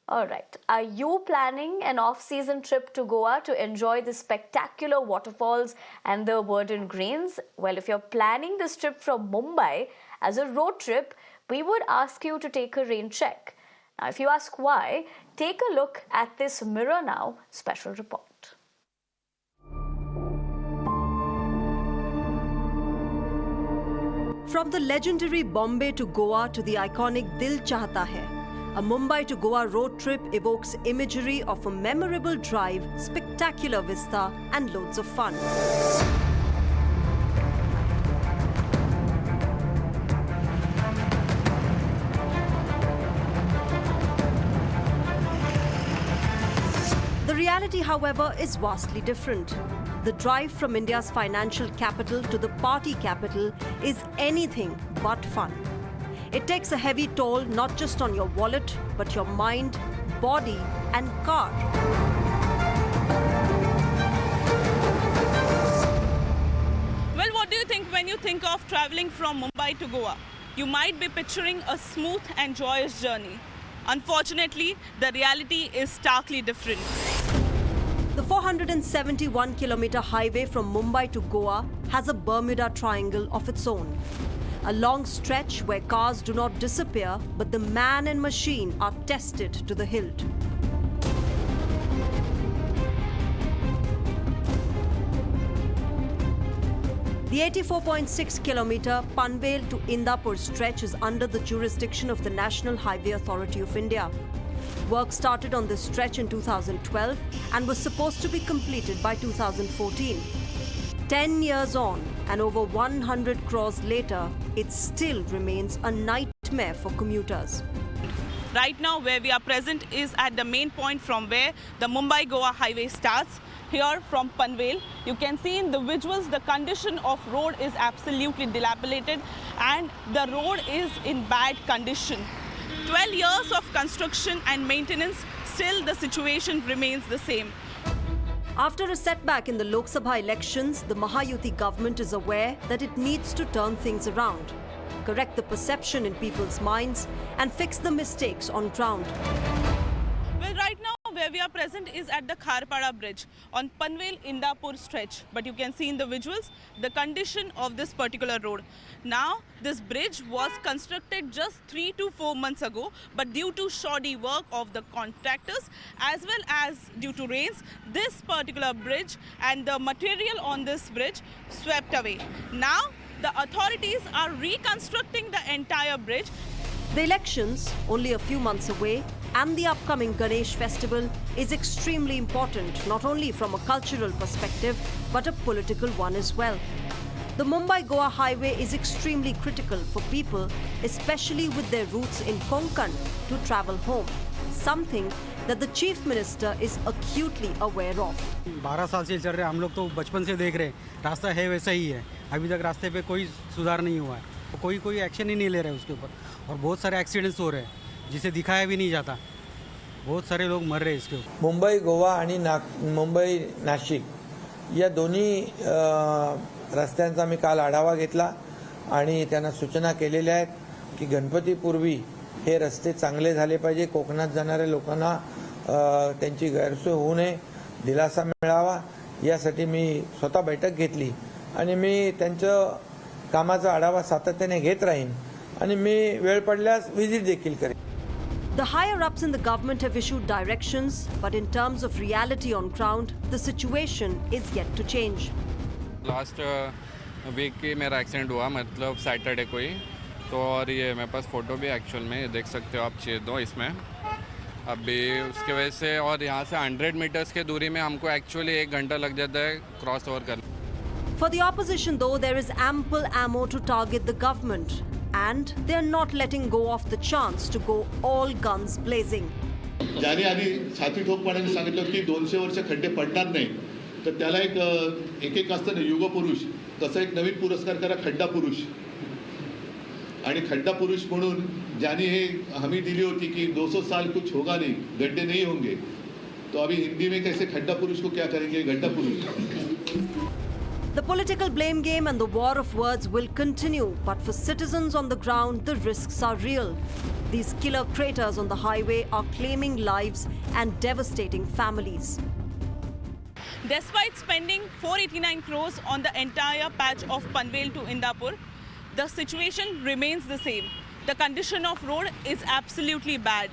All right. Are you planning an off-season trip to Goa to enjoy the spectacular waterfalls and the verdant greens? Well, if you're planning this trip from Mumbai as a road trip, we would ask you to take a rain check. Now, if you ask why, take a look at this Mirror Now special report. From the legendary Bombay to Goa to the iconic Dil Chahta Hai, a Mumbai to Goa road trip evokes imagery of a memorable drive, spectacular vista, and loads of fun. The reality, however, is vastly different. The drive from India's financial capital to the party capital is anything but fun. It takes a heavy toll not just on your wallet, but your mind, body, and car. Well, what do you think when you think of traveling from Mumbai to Goa? You might be picturing a smooth and joyous journey. Unfortunately, the reality is starkly different. The 471-kilometer highway from Mumbai to Goa has a Bermuda Triangle of its own. A long stretch where cars do not disappear, but the man and machine are tested to the hilt. The 84.6-kilometer Panvel to Indapur stretch is under the jurisdiction of the National Highway Authority of India. Work started on this stretch in 2012 and was supposed to be completed by 2014. 10 years on and over 100 crores later, it still remains a nightmare for commuters. Right now, where we are present is at the main point from where the Mumbai-Goa highway starts. Here from Panvel, you can see in the visuals the condition of road is absolutely dilapidated and the road is in bad condition. 12 years of construction and maintenance, still the situation remains the same. After a setback in the Lok Sabha elections, the Mahayuti government is aware that it needs to turn things around, correct the perception in people's minds, and fix the mistakes on ground. Well, right now where we are present is at the Kharpada bridge on Panvel-Indapur stretch. But you can see in the visuals the condition of this particular road. Now, this bridge was constructed just 3 to 4 months ago, but due to shoddy work of the contractors as well as due to rains, this particular bridge and the material on this bridge swept away. Now, the authorities are reconstructing the entire bridge. The elections, only a few months away, and the upcoming Ganesh festival is extremely important, not only from a cultural perspective, but a political one as well. The Mumbai-Goa highway is extremely critical for people, especially with their roots in Konkan, to travel home, something that the Chief Minister is acutely aware of. 12 साल से चल रहे हम लोग तो बचपन से देख रहे रास्ता है वैसा ही है अभी तक रास्ते पे कोई सुधार नहीं हुआ है कोई एक्शन ही नहीं ले रहे उसके ऊपर और बहुत सारे एक्सीडेंट्स हो रहे हैं जिसे दिखाया भी नहीं जाता बहुत सारे लोग मर रहे हैं इसके ऊपर मुंबई गोवा आणि मुंबई नाशिक या दोन्ही रस्त्यांचा मी काल आढावा घेतला आणि त्यांना सूचना केलेल्या आहेत की गणपतीपूर्वी हे रस्ते चांगले झाले पाहिजे कोकणात जाणाऱ्या लोकांना त्यांची गैरसोय होऊ नये दिलासा मिळावा यासाठी मी स्वतः बैठक घेतली आणि मी त्यांचं कामाचा आढावा सातत्याने घेत राहीन आणि मी वेळ पडल्यास व्हिजिट देखील करेन. The higher-ups in the government have issued directions, but in terms of reality on ground, the situation is yet to change. Last week की मेरा एक्सीडेंट हुआ मतलब सैटरडे को ही तो और ये मेरे पास फ़ोटो भी एक्चुअल में देख सकते हो आप चेक दो इसमें अभी उसके वजह से और यहाँ से 100 मीटर्स के दूरी में हमको एक्चुअली 1 घंटा लग जाता है क्रॉस ओवर करने. For the opposition, though, there is ample ammo to target the government, and they are not letting go of the chance to go all guns blazing. ज्याने आधी छाती ठोकपणाने सांगितलं की 200 वर्ष खड्डे पडणार नाही तर त्याला एक असतं ना युग पुरुष तसा एक नवीन पुरस्कार करा खड्डा पुरुष आणि खड्डा पुरुष म्हणून ज्याने हे हमी दिली होती कि 200 साल कुछ होगा नहीं गड्ढे नहीं होंगे तो अभी हिंदी में कैसे खड्डा पुरुष को क्या करेंगे गड्ढा पुरुष. The political blame game and the war of words will continue, but for citizens on the ground, the risks are real. These killer craters on the highway are claiming lives and devastating families. Despite spending 489 crores on the entire patch of Panvel to Indapur, the situation remains the same. The condition of road is absolutely bad.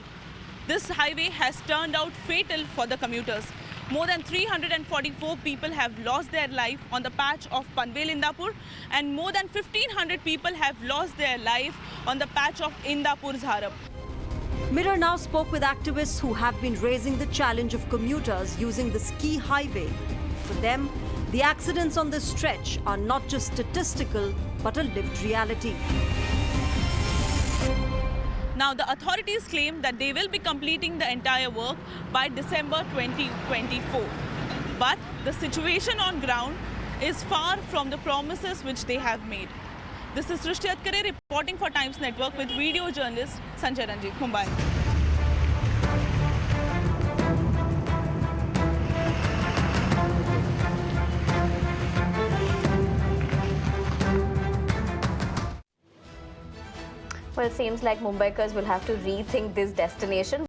This highway has turned out fatal for the commuters. More than 344 people have lost their life on the patch of Panvel-Indapur, and more than 1,500 people have lost their life on the patch of Indapur-Zharap. Mirror now spoke with activists who have been raising the challenge of commuters using the ski highway. For them, the accidents on this stretch are not just statistical, but a lived reality. Now, the authorities claim that they will be completing the entire work by December 2024. But the situation on ground is far from the promises which they have made. This is Srishti Atkare reporting for Times Network with video journalist Sanjay Ranjit, Mumbai. Well, it seems like Mumbaikars will have to rethink this destination.